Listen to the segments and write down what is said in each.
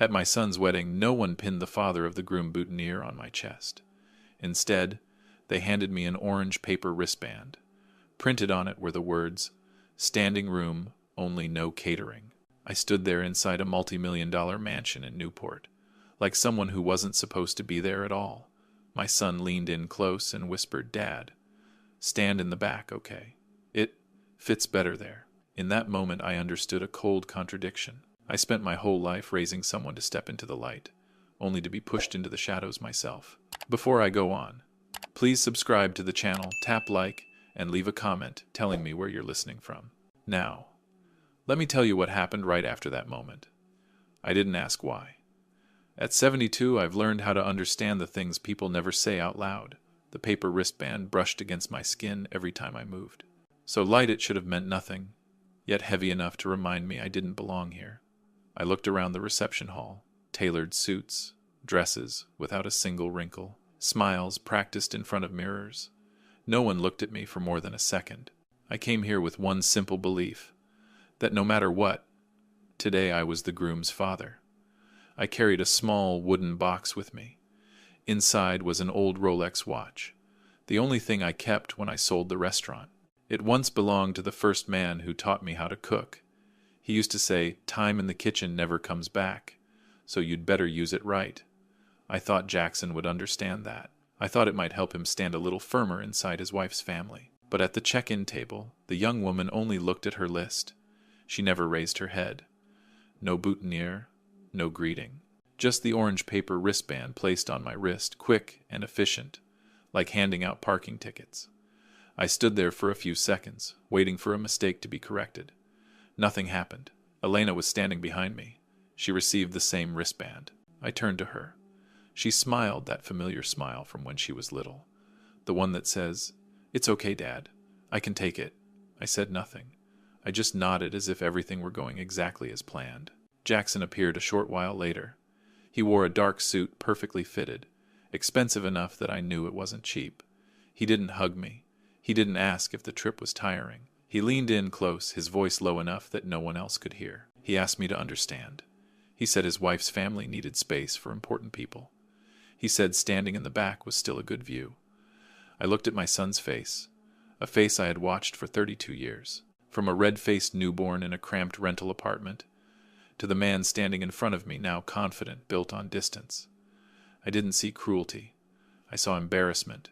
At my son's wedding, no one pinned the father of the groom boutonniere on my chest. Instead, they handed me an orange paper wristband. Printed on it were the words, "Standing room, only no catering." I stood there inside a multi-million-dollar mansion in Newport, like someone who wasn't supposed to be there at all. My son leaned in close and whispered, "Dad, stand in the back, okay? It fits better there." In that moment, I understood a cold contradiction. I spent my whole life raising someone to step into the light, only to be pushed into the shadows myself. Before I go on, please subscribe to the channel, tap like, and leave a comment telling me where you're listening from. Now, let me tell you what happened right after that moment. I didn't ask why. At 72, I've learned how to understand the things people never say out loud. The paper wristband brushed against my skin every time I moved. So light it should have meant nothing, yet heavy enough to remind me I didn't belong here. I looked around the reception hall. Tailored suits, dresses without a single wrinkle, smiles practiced in front of mirrors. No one looked at me for more than a second. I came here with one simple belief, that no matter what, today I was the groom's father. I carried a small wooden box with me. Inside was an old Rolex watch, the only thing I kept when I sold the restaurant. It once belonged to the first man who taught me how to cook. He used to say, "Time in the kitchen never comes back, so you'd better use it right." I thought Jackson would understand that. I thought it might help him stand a little firmer inside his wife's family. But at the check-in table, the young woman only looked at her list. She never raised her head. No boutonniere, no greeting. Just the orange paper wristband placed on my wrist, quick and efficient, like handing out parking tickets. I stood there for a few seconds, waiting for a mistake to be corrected. Nothing happened. Elena was standing behind me. She received the same wristband. I turned to her. She smiled, that familiar smile from when she was little. The one that says, "It's okay, Dad. I can take it." I said nothing. I just nodded as if everything were going exactly as planned. Jackson appeared a short while later. He wore a dark suit, perfectly fitted, expensive enough that I knew it wasn't cheap. He didn't hug me. He didn't ask if the trip was tiring. He leaned in close, his voice low enough that no one else could hear. He asked me to understand. He said his wife's family needed space for important people. He said standing in the back was still a good view. I looked at my son's face, a face I had watched for 32 years. From a red-faced newborn in a cramped rental apartment, to the man standing in front of me, now confident, built on distance. I didn't see cruelty. I saw embarrassment,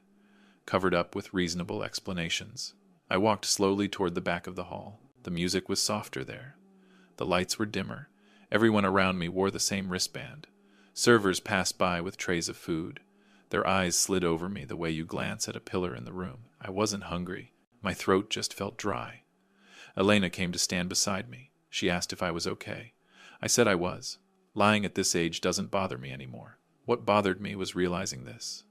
covered up with reasonable explanations. I walked slowly toward the back of the hall. The music was softer there. The lights were dimmer. Everyone around me wore the same wristband. Servers passed by with trays of food. Their eyes slid over me the way you glance at a pillar in the room. I wasn't hungry. My throat just felt dry. Elena came to stand beside me. She asked if I was okay. I said I was. Lying at this age doesn't bother me anymore. What bothered me was realizing this.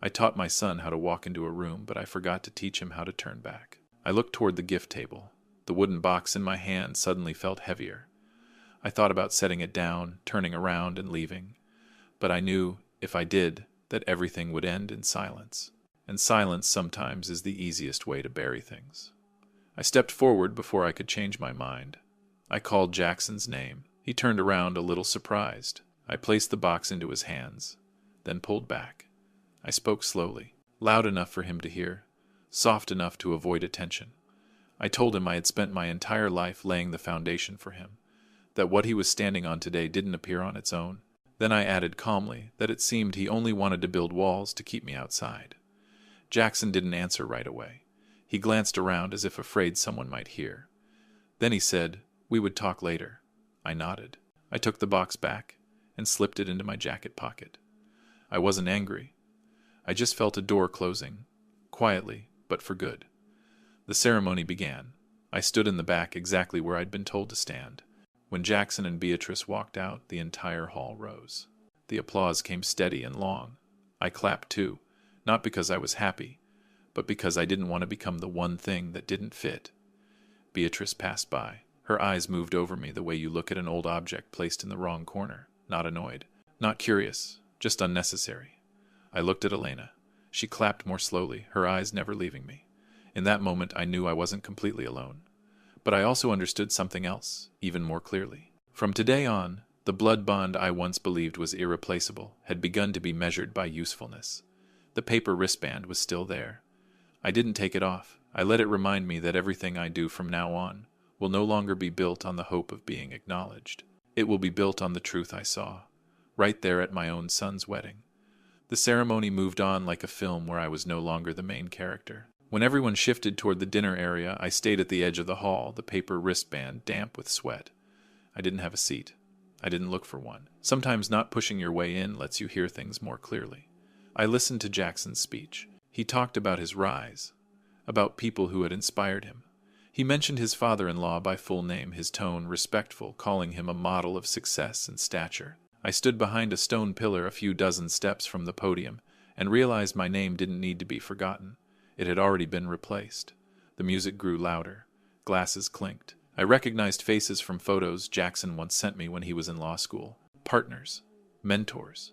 I taught my son how to walk into a room, but I forgot to teach him how to turn back. I looked toward the gift table. The wooden box in my hand suddenly felt heavier. I thought about setting it down, turning around, and leaving. But I knew, if I did, that everything would end in silence. And silence sometimes is the easiest way to bury things. I stepped forward before I could change my mind. I called Jackson's name. He turned around a little surprised. I placed the box into his hands, then pulled back. I spoke slowly, loud enough for him to hear, soft enough to avoid attention. I told him I had spent my entire life laying the foundation for him, that what he was standing on today didn't appear on its own. Then I added calmly that it seemed he only wanted to build walls to keep me outside. Jackson didn't answer right away. He glanced around as if afraid someone might hear. Then he said, "We would talk later." I nodded. I took the box back and slipped it into my jacket pocket. I wasn't angry. I just felt a door closing, quietly, but for good. The ceremony began. I stood in the back exactly where I'd been told to stand. When Jackson and Beatrice walked out, the entire hall rose. The applause came steady and long. I clapped too, not because I was happy, but because I didn't want to become the one thing that didn't fit. Beatrice passed by. Her eyes moved over me the way you look at an old object placed in the wrong corner, not annoyed, not curious, just unnecessary. I looked at Elena. She clapped more slowly, her eyes never leaving me. In that moment, I knew I wasn't completely alone. But I also understood something else, even more clearly. From today on, The blood bond I once believed was irreplaceable had begun to be measured by usefulness. The paper wristband was still there. I didn't take it off. I let it remind me that everything I do from now on will no longer be built on the hope of being acknowledged. It will be built on the truth I saw, right there at my own son's wedding. The ceremony moved on like a film where I was no longer the main character. When everyone shifted toward the dinner area, I stayed at the edge of the hall, the paper wristband damp with sweat. I didn't have a seat. I didn't look for one. Sometimes not pushing your way in lets you hear things more clearly. I listened to Jackson's speech. He talked about his rise, about people who had inspired him. He mentioned his father-in-law by full name, his tone respectful, calling him a model of success and stature. I stood behind a stone pillar a few dozen steps from the podium and realized my name didn't need to be forgotten. It had already been replaced. The music grew louder. Glasses clinked. I recognized faces from photos Jackson once sent me when he was in law school. Partners, mentors,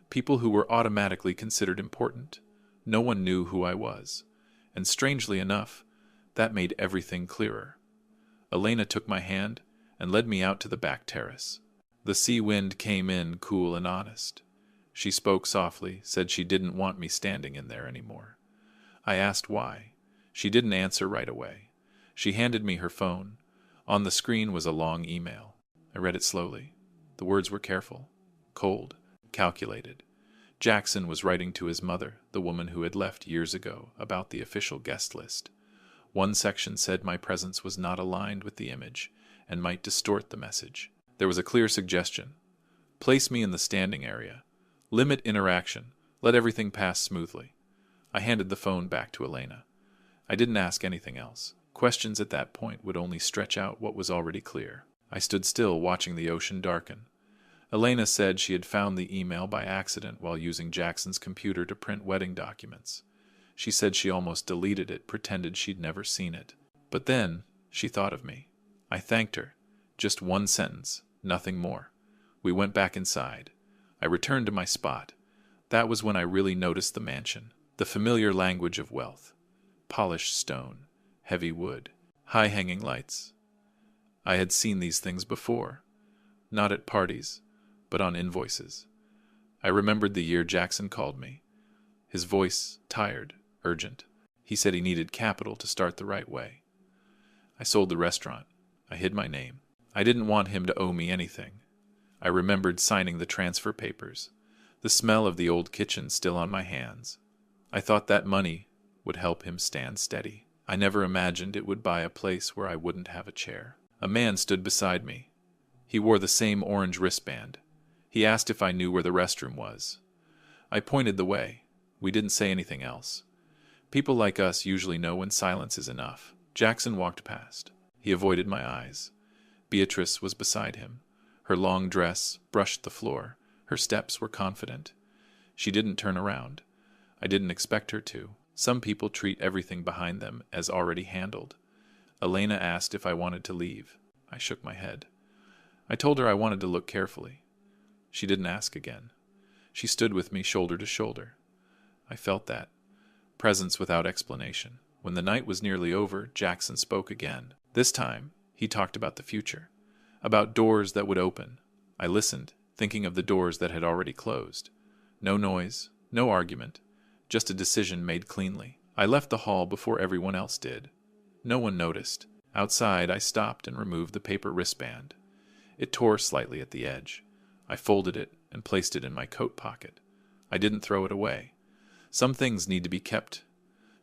people who were automatically considered important. No one knew who I was. And strangely enough, that made everything clearer. Elena took my hand and led me out to the back terrace. The sea wind came in cool and honest. She spoke softly, said she didn't want me standing in there anymore. I asked why. She didn't answer right away. She handed me her phone. On the screen was a long email. I read it slowly. The words were careful, cold, calculated. Jackson was writing to his mother, the woman who had left years ago, about the official guest list. One section said my presence was not aligned with the image and might distort the message. There was a clear suggestion. Place me in the standing area. Limit interaction. Let everything pass smoothly. I handed the phone back to Elena. I didn't ask anything else. Questions at that point would only stretch out what was already clear. I stood still, watching the ocean darken. Elena said she had found the email by accident while using Jackson's computer to print wedding documents. She said she almost deleted it, pretended she'd never seen it. But then, she thought of me. I thanked her. Just one sentence, nothing more. We went back inside. I returned to my spot. That was when I really noticed the mansion. The familiar language of wealth. Polished stone, heavy wood, high-hanging lights. I had seen these things before. Not at parties, but on invoices. I remembered the year Jackson called me. His voice tired, urgent. He said he needed capital to start the right way. I sold the restaurant. I hid my name. I didn't want him to owe me anything. I remembered signing the transfer papers, the smell of the old kitchen still on my hands. I thought that money would help him stand steady. I never imagined it would buy a place where I wouldn't have a chair. A man stood beside me. He wore the same orange wristband. He asked if I knew where the restroom was. I pointed the way. We didn't say anything else. People like us usually know when silence is enough. Jackson walked past. He avoided my eyes. Beatrice was beside him. Her long dress brushed the floor. Her steps were confident. She didn't turn around. I didn't expect her to. Some people treat everything behind them as already handled. Elena asked if I wanted to leave. I shook my head. I told her I wanted to look carefully. She didn't ask again. She stood with me shoulder to shoulder. I felt that. Presence without explanation. When the night was nearly over, Jackson spoke again. This time, he talked about the future. About doors that would open. I listened, thinking of the doors that had already closed. No noise, no argument. Just a decision made cleanly. I left the hall before everyone else did. No one noticed. Outside, I stopped and removed the paper wristband. It tore slightly at the edge. I folded it and placed it in my coat pocket. I didn't throw it away. Some things need to be kept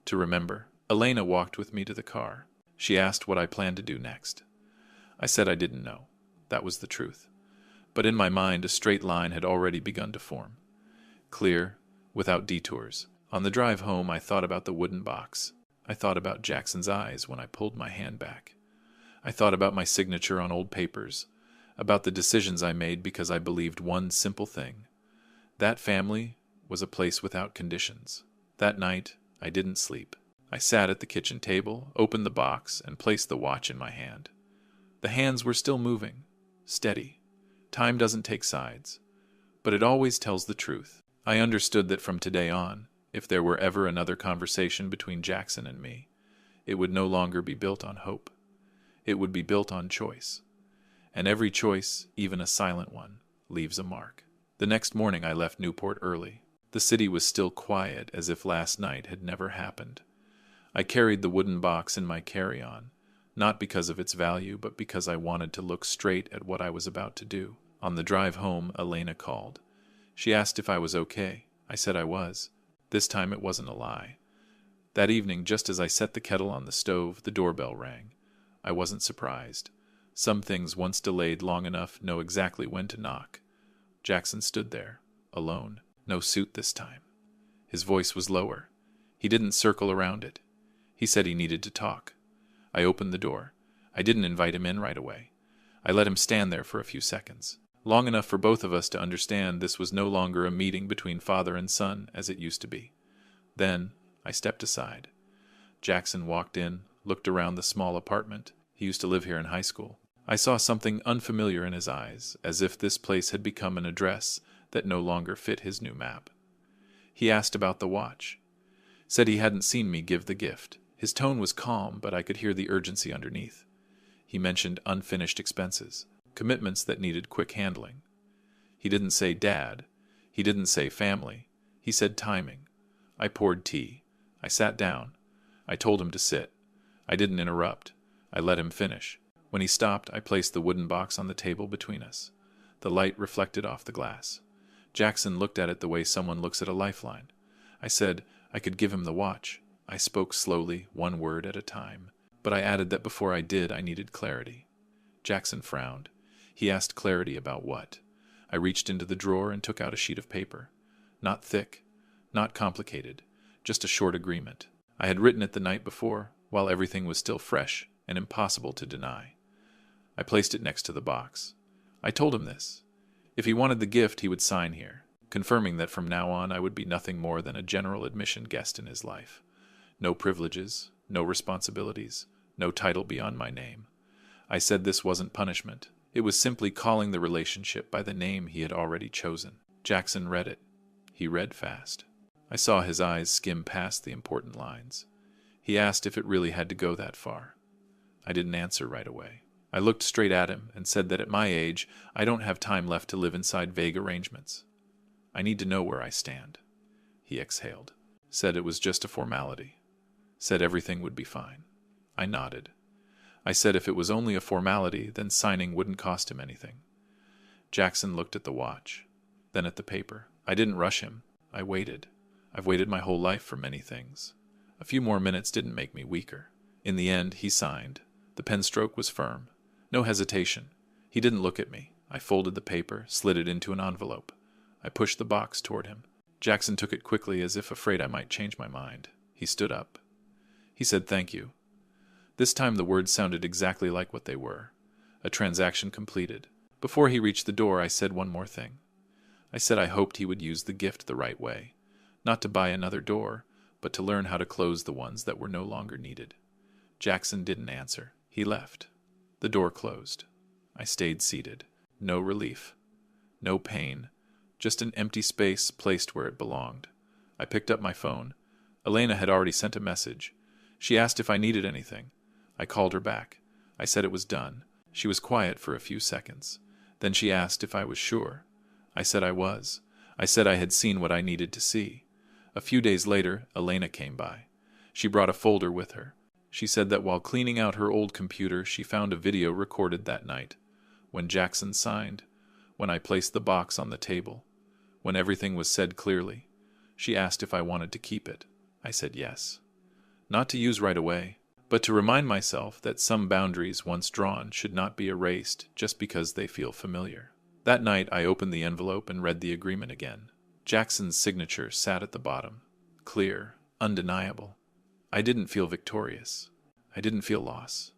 to remember. Elena walked with me to the car. She asked what I planned to do next. I said I didn't know. That was the truth. But in my mind, a straight line had already begun to form. Clear, without detours. On the drive home, I thought about the wooden box. I thought about Jackson's eyes when I pulled my hand back. I thought about my signature on old papers, about the decisions I made because I believed one simple thing. That family was a place without conditions. That night, I didn't sleep. I sat at the kitchen table, opened the box, and placed the watch in my hand. The hands were still moving, steady. Time doesn't take sides, but it always tells the truth. I understood that from today on, if there were ever another conversation between Jackson and me, it would no longer be built on hope. It would be built on choice. And every choice, even a silent one, leaves a mark. The next morning I left Newport early. The city was still quiet, as if last night had never happened. I carried the wooden box in my carry-on, not because of its value, but because I wanted to look straight at what I was about to do. On the drive home, Elena called. She asked if I was okay. I said I was. This time it wasn't a lie. That evening, just as I set the kettle on the stove, the doorbell rang. I wasn't surprised. Some things, once delayed long enough, know exactly when to knock. Jackson stood there, alone. No suit this time. His voice was lower. He didn't circle around it. He said he needed to talk. I opened the door. I didn't invite him in right away. I let him stand there for a few seconds, long enough for both of us to understand this was no longer a meeting between father and son as it used to be. Then I stepped aside. Jackson walked in, looked around the small apartment. He used to live here in high school. I saw something unfamiliar in his eyes, as if this place had become an address that no longer fit his new map. He asked about the watch. Said he hadn't seen me give the gift. His tone was calm, but I could hear the urgency underneath. He mentioned unfinished expenses, commitments that needed quick handling. He didn't say dad. He didn't say family. He said timing. I poured tea. I sat down. I told him to sit. I didn't interrupt. I let him finish. When he stopped, I placed the wooden box on the table between us. The light reflected off the glass. Jackson looked at it the way someone looks at a lifeline. I said I could give him the watch. I spoke slowly, one word at a time, but I added that before I did, I needed clarity. Jackson frowned. He asked clarity about what? I reached into the drawer and took out a sheet of paper. Not thick, not complicated, just a short agreement. I had written it the night before, while everything was still fresh and impossible to deny. I placed it next to the box. I told him this. If he wanted the gift, he would sign here, confirming that from now on I would be nothing more than a general admission guest in his life. No privileges, no responsibilities, no title beyond my name. I said this wasn't punishment. It was simply calling the relationship by the name he had already chosen. Jackson read it. He read fast. I saw his eyes skim past the important lines. He asked if it really had to go that far. I didn't answer right away. I looked straight at him and said that at my age, I don't have time left to live inside vague arrangements. I need to know where I stand. He exhaled. Said it was just a formality. Said everything would be fine. I nodded. I said if it was only a formality, then signing wouldn't cost him anything. Jackson looked at the watch, then at the paper. I didn't rush him. I waited. I've waited my whole life for many things. A few more minutes didn't make me weaker. In the end, he signed. The pen stroke was firm. No hesitation. He didn't look at me. I folded the paper, slid it into an envelope. I pushed the box toward him. Jackson took it quickly, as if afraid I might change my mind. He stood up. He said thank you. This time the words sounded exactly like what they were. A transaction completed. Before he reached the door, I said one more thing. I said I hoped he would use the gift the right way. Not to buy another door, but to learn how to close the ones that were no longer needed. Jackson didn't answer. He left. The door closed. I stayed seated. No relief. No pain. Just an empty space placed where it belonged. I picked up my phone. Elena had already sent a message. She asked if I needed anything. I called her back. I said it was done. She was quiet for a few seconds. Then she asked if I was sure. I said I was. I said I had seen what I needed to see. A few days later, Elena came by. She brought a folder with her. She said that while cleaning out her old computer, she found a video recorded that night. When Jackson signed. When I placed the box on the table. When everything was said clearly. She asked if I wanted to keep it. I said yes. Not to use right away, but to remind myself that some boundaries once drawn should not be erased just because they feel familiar. That night I opened the envelope and read the agreement again. Jackson's signature sat at the bottom. Clear, undeniable. I didn't feel victorious. I didn't feel loss.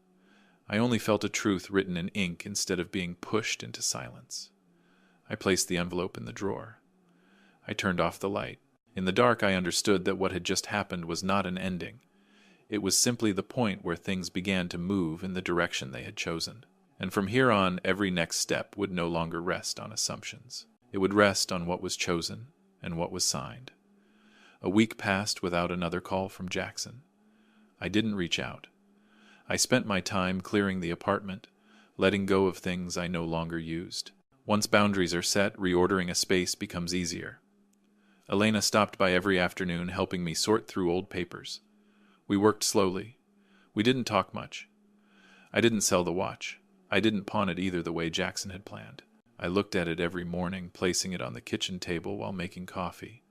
I only felt a truth written in ink instead of being pushed into silence. I placed the envelope in the drawer. I turned off the light. In the dark I understood that what had just happened was not an ending. It was simply the point where things began to move in the direction they had chosen. And from here on, every next step would no longer rest on assumptions. It would rest on what was chosen and what was signed. A week passed without another call from Jackson. I didn't reach out. I spent my time clearing the apartment, letting go of things I no longer used. Once boundaries are set, reordering a space becomes easier. Elena stopped by every afternoon, helping me sort through old papers. We worked slowly. We didn't talk much. I didn't sell the watch. I didn't pawn it either the way Jackson had planned. I looked at it every morning, placing it on the kitchen table while making coffee.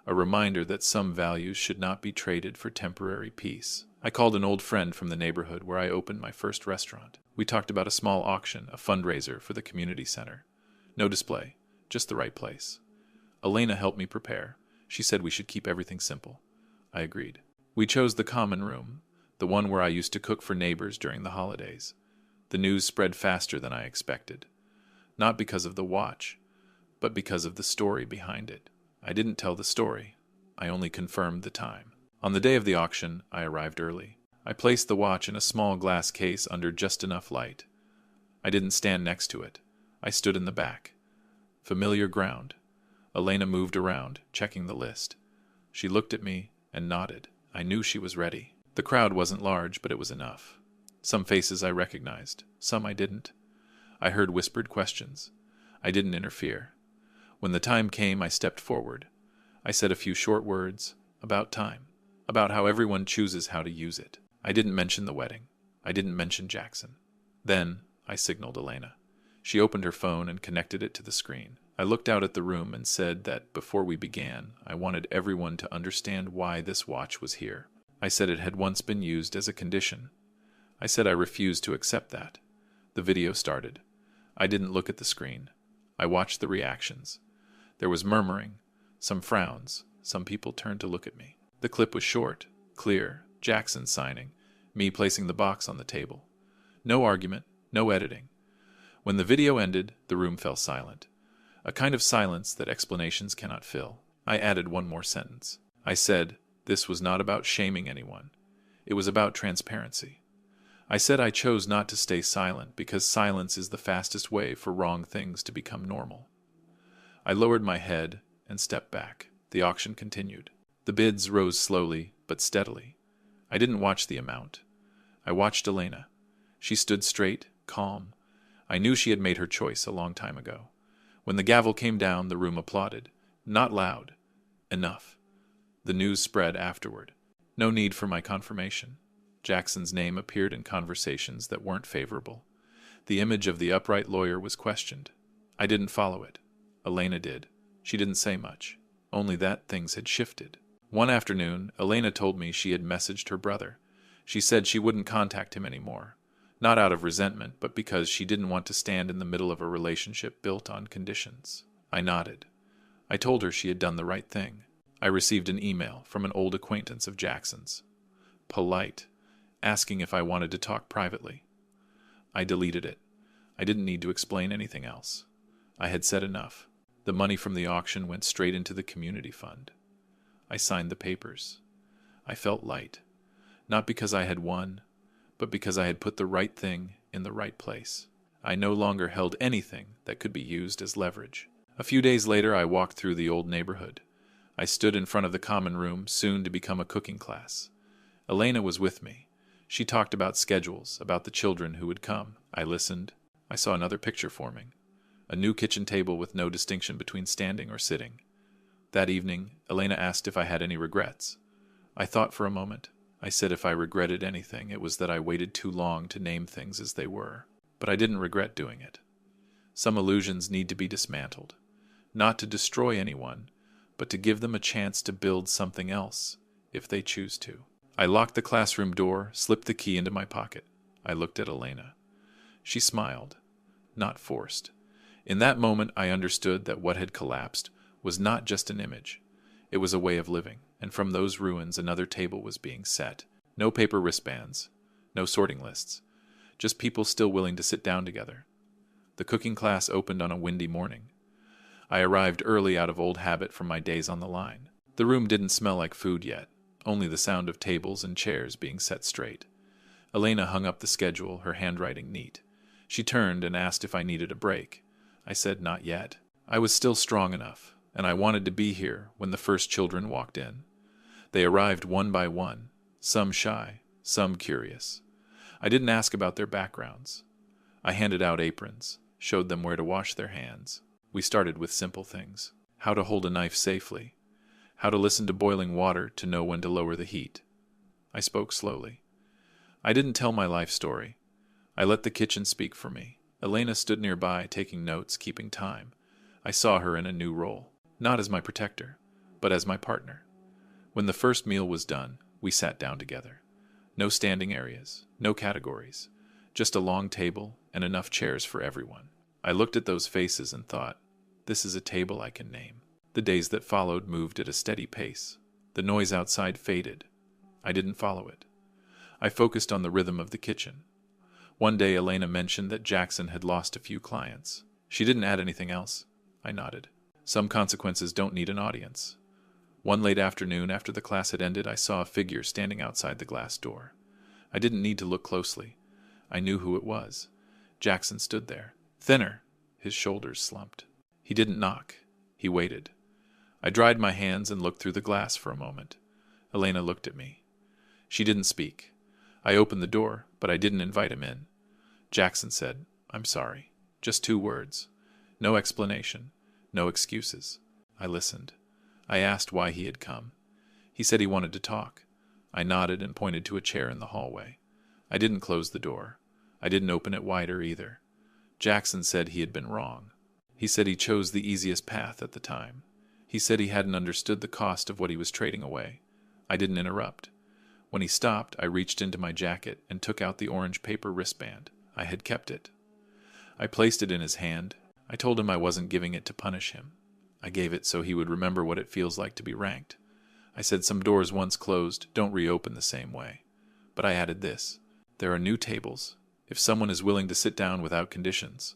A reminder that some values should not be traded for temporary peace. I called an old friend from the neighborhood where I opened my first restaurant. We talked about a small auction, a fundraiser for the community center. No display, just the right place. Elena helped me prepare. She said we should keep everything simple. I agreed. We chose the common room, the one where I used to cook for neighbors during the holidays. The news spread faster than I expected. Not because of the watch, but because of the story behind it. I didn't tell the story. I only confirmed the time. On the day of the auction, I arrived early. I placed the watch in a small glass case under just enough light. I didn't stand next to it. I stood in the back. Familiar ground. Elena moved around, checking the list. She looked at me and nodded. I knew she was ready. The crowd wasn't large, but it was enough. Some faces I recognized, some I didn't. I heard whispered questions. I didn't interfere. When the time came, I stepped forward. I said a few short words about time, about how everyone chooses how to use it. I didn't mention the wedding. I didn't mention Jackson. Then I signaled Elena. She opened her phone and connected it to the screen. I looked out at the room and said that before we began, I wanted everyone to understand why this watch was here. I said it had once been used as a condition. I said I refused to accept that. The video started. I didn't look at the screen. I watched the reactions. There was murmuring, some frowns, some people turned to look at me. The clip was short, clear, Jackson signing, me placing the box on the table. No argument, no editing. When the video ended, the room fell silent. A kind of silence that explanations cannot fill. I added one more sentence. I said, this was not about shaming anyone. It was about transparency. I said I chose not to stay silent because silence is the fastest way for wrong things to become normal. I lowered my head and stepped back. The auction continued. The bids rose slowly but steadily. I didn't watch the amount. I watched Elena. She stood straight, calm. I knew she had made her choice a long time ago. When the gavel came down, the room applauded. Not loud. Enough. The news spread afterward. No need for my confirmation. Jackson's name appeared in conversations that weren't favorable. The image of the upright lawyer was questioned. I didn't follow it. Elena did. She didn't say much. Only that things had shifted. One afternoon, Elena told me she had messaged her brother. She said she wouldn't contact him anymore. Not out of resentment, but because she didn't want to stand in the middle of a relationship built on conditions. I nodded. I told her she had done the right thing. I received an email from an old acquaintance of Jackson's. Polite, asking if I wanted to talk privately. I deleted it. I didn't need to explain anything else. I had said enough. The money from the auction went straight into the community fund. I signed the papers. I felt light, not because I had won, but because I had put the right thing in the right place. I no longer held anything that could be used as leverage. A few days later, I walked through the old neighborhood. I stood in front of the common room, soon to become a cooking class. Elena was with me. She talked about schedules, about the children who would come. I listened. I saw another picture forming. A new kitchen table with no distinction between standing or sitting. That evening, Elena asked if I had any regrets. I thought for a moment. I said if I regretted anything, it was that I waited too long to name things as they were. But I didn't regret doing it. Some illusions need to be dismantled. Not to destroy anyone, but to give them a chance to build something else, if they choose to. I locked the classroom door, slipped the key into my pocket. I looked at Elena. She smiled, not forced. In that moment, I understood that what had collapsed was not just an image. It was a way of living, and from those ruins another table was being set. No paper wristbands, no sorting lists, just people still willing to sit down together. The cooking class opened on a windy morning. I arrived early out of old habit from my days on the line. The room didn't smell like food yet, only the sound of tables and chairs being set straight. Elena hung up the schedule, her handwriting neat. She turned and asked if I needed a break. I said not yet. I was still strong enough, and I wanted to be here when the first children walked in. They arrived one by one, some shy, some curious. I didn't ask about their backgrounds. I handed out aprons, showed them where to wash their hands. We started with simple things: how to hold a knife safely, how to listen to boiling water to know when to lower the heat. I spoke slowly. I didn't tell my life story. I let the kitchen speak for me. Elena stood nearby, taking notes, keeping time. I saw her in a new role, not as my protector, but as my partner. When the first meal was done, we sat down together. No standing areas, no categories, just a long table and enough chairs for everyone. I looked at those faces and thought, this is a table I can name. The days that followed moved at a steady pace. The noise outside faded. I didn't follow it. I focused on the rhythm of the kitchen. One day Elena mentioned that Jackson had lost a few clients. She didn't add anything else. I nodded. Some consequences don't need an audience. One late afternoon after the class had ended, I saw a figure standing outside the glass door. I didn't need to look closely. I knew who it was. Jackson stood there, thinner. His shoulders slumped. He didn't knock. He waited. I dried my hands and looked through the glass for a moment. Elena looked at me. She didn't speak. I opened the door, but I didn't invite him in. Jackson said, "I'm sorry." Just 2 words. No explanation. No excuses. I listened. I asked why he had come. He said he wanted to talk. I nodded and pointed to a chair in the hallway. I didn't close the door. I didn't open it wider either. Jackson said he had been wrong. He said he chose the easiest path at the time. He said he hadn't understood the cost of what he was trading away. I didn't interrupt. When he stopped, I reached into my jacket and took out the orange paper wristband. I had kept it. I placed it in his hand. I told him I wasn't giving it to punish him. I gave it so he would remember what it feels like to be ranked. I said some doors once closed don't reopen the same way. But I added this: there are new tables, if someone is willing to sit down without conditions.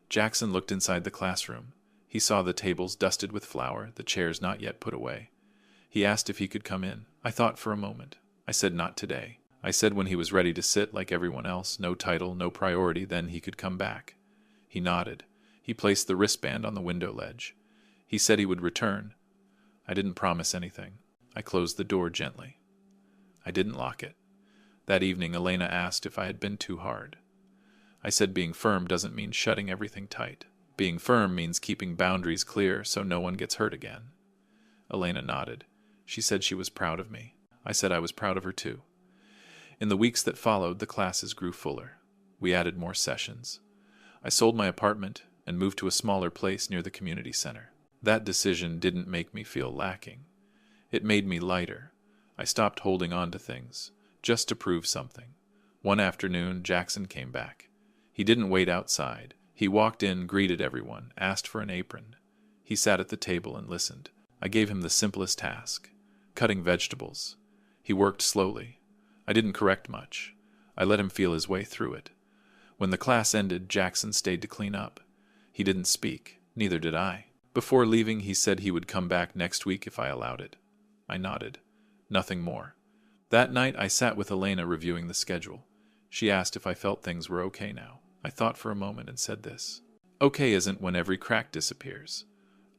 Jackson looked inside the classroom. He saw the tables dusted with flour, the chairs not yet put away. He asked if he could come in. I thought for a moment. I said not today. I said when he was ready to sit like everyone else, no title, no priority, then he could come back. He nodded. He placed the wristband on the window ledge. He said he would return. I didn't promise anything. I closed the door gently. I didn't lock it. That evening, Elena asked if I had been too hard. I said being firm doesn't mean shutting everything tight. Being firm means keeping boundaries clear so no one gets hurt again. Elena nodded. She said she was proud of me. I said I was proud of her too. In the weeks that followed, the classes grew fuller. We added more sessions. I sold my apartment and moved to a smaller place near the community center. That decision didn't make me feel lacking. It made me lighter. I stopped holding on to things, just to prove something. One afternoon, Jackson came back. He didn't wait outside. He walked in, greeted everyone, asked for an apron. He sat at the table and listened. I gave him the simplest task: cutting vegetables. He worked slowly. I didn't correct much. I let him feel his way through it. When the class ended, Jackson stayed to clean up. He didn't speak. Neither did I. Before leaving, he said he would come back next week if I allowed it. I nodded. Nothing more. That night, I sat with Elena reviewing the schedule. She asked if I felt things were okay now. I thought for a moment and said this: okay isn't when every crack disappears.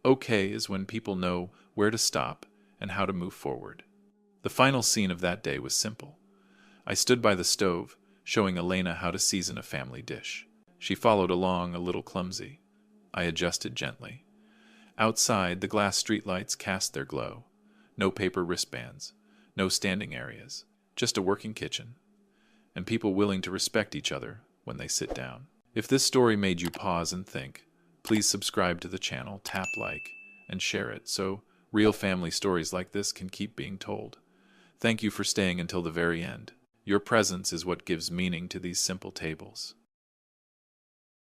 Okay is when people know where to stop and how to move forward. The final scene of that day was simple. I stood by the stove, showing Elena how to season a family dish. She followed along, a little clumsy. I adjusted gently. Outside, the glass streetlights cast their glow. No paper wristbands, no standing areas, just a working kitchen, and people willing to respect each other when they sit down. If this story made you pause and think, please subscribe to the channel, tap like, and share it so real family stories like this can keep being told. Thank you for staying until the very end. Your presence is what gives meaning to these simple tables.